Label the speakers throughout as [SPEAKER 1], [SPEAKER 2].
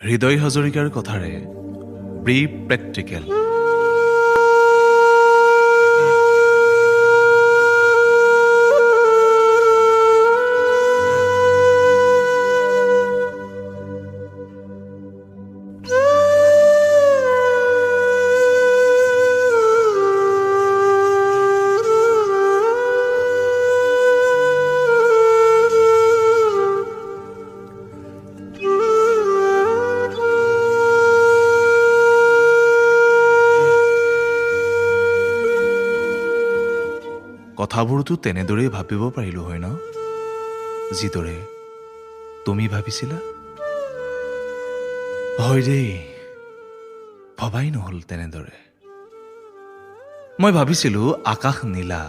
[SPEAKER 1] হৃদয় হাজৰিকাৰ কথাৰে ব্ৰি প্ৰেক্টিকেল। কথাবোৰতো তেনেদৰেই ভাবিব পাৰিলোঁ হয় ন, যিদৰে তুমি ভাবিছিলা? হয় দেই, ভবাই নহ'ল তেনেদৰে। মই ভাবিছিলোঁ আকাশ নীলা,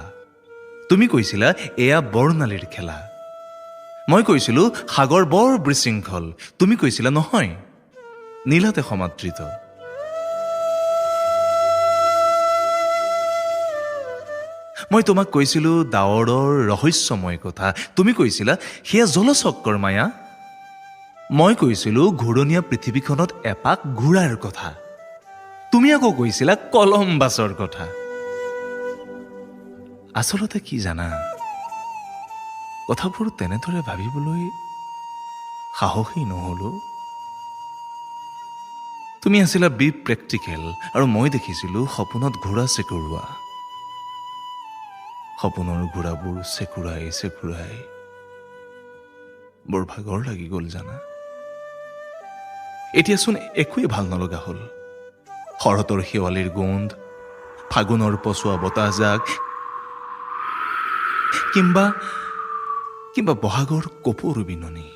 [SPEAKER 1] তুমি কৈছিলা এয়া বৰ্ণালীৰ খেলা। মই কৈছিলোঁ সাগৰ বৰ বিশৃংখল, তুমি কৈছিলা নহয়, নীলাতে সমাদৃত। মই তোমাক কৈছিলোঁ ডাৱৰৰ ৰহস্যময় কথা, তুমি কৈছিলা সেয়া জলচক্ৰৰ মায়া। মই কৈছিলোঁ ঘূৰণীয়া পৃথিৱীখনত এপাক ঘূৰাৰ কথা, তুমি আকৌ কৈছিলা কলম্বাছৰ কথা। আচলতে কি জানা, কথাবোৰ তেনেদৰে ভাবিবলৈ সাহসী নহ'লো। তুমি আছিলা বি প্ৰেক্টিকেল আৰু মই দেখিছিলোঁ সপোনত ঘোঁৰা চেকুৰোৱা। সপোনৰ ঘোঁৰাবোৰ চেকুৰাই চেকুৰাই বৰ ভাগৰ লাগি গ'ল জানা। এতিয়াচোন একোৱেই ভাল নলগা হ'ল। শৰতৰ শেৱালিৰ গোন্ধ, ফাগুনৰ পচোৱা বতাহজাক, কিম্বা বহাগৰ কপৌৰ বিননি।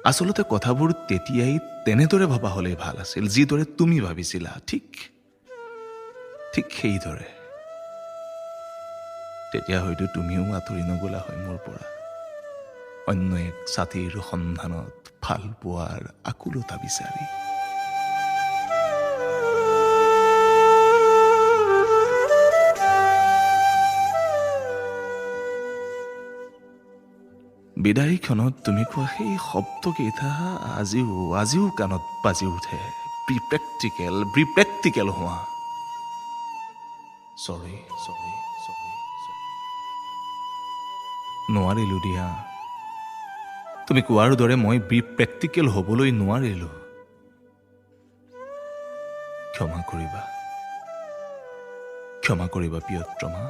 [SPEAKER 1] আচলতে কথাবোৰ তেতিয়াই তেনেদৰে ভবা হ'লেই ভাল আছিল, যিদৰে তুমি ভাবিছিলা, ঠিক সেইদৰে। তেতিয়া হয়তো তুমিও আঁতৰি নগলা হয় মোৰ পৰা, অন্য এক ছাতিৰ সন্ধানত ভাল পোৱাৰ আকুলতা বিচাৰি। বিদায়ী ক্ষণত তুমি কোৱা সেই শব্দকেইটা আজিও কাণত বাজি উঠে। বি প্ৰেক্টিকেল হোৱা। চৰি নোৱাৰিলোঁ দিয়া, তুমি কোৱাৰ দৰে মই বি প্ৰেক্টিকেল হ'বলৈ নোৱাৰিলোঁ। ক্ষমা কৰিবা প্ৰিয়তমা।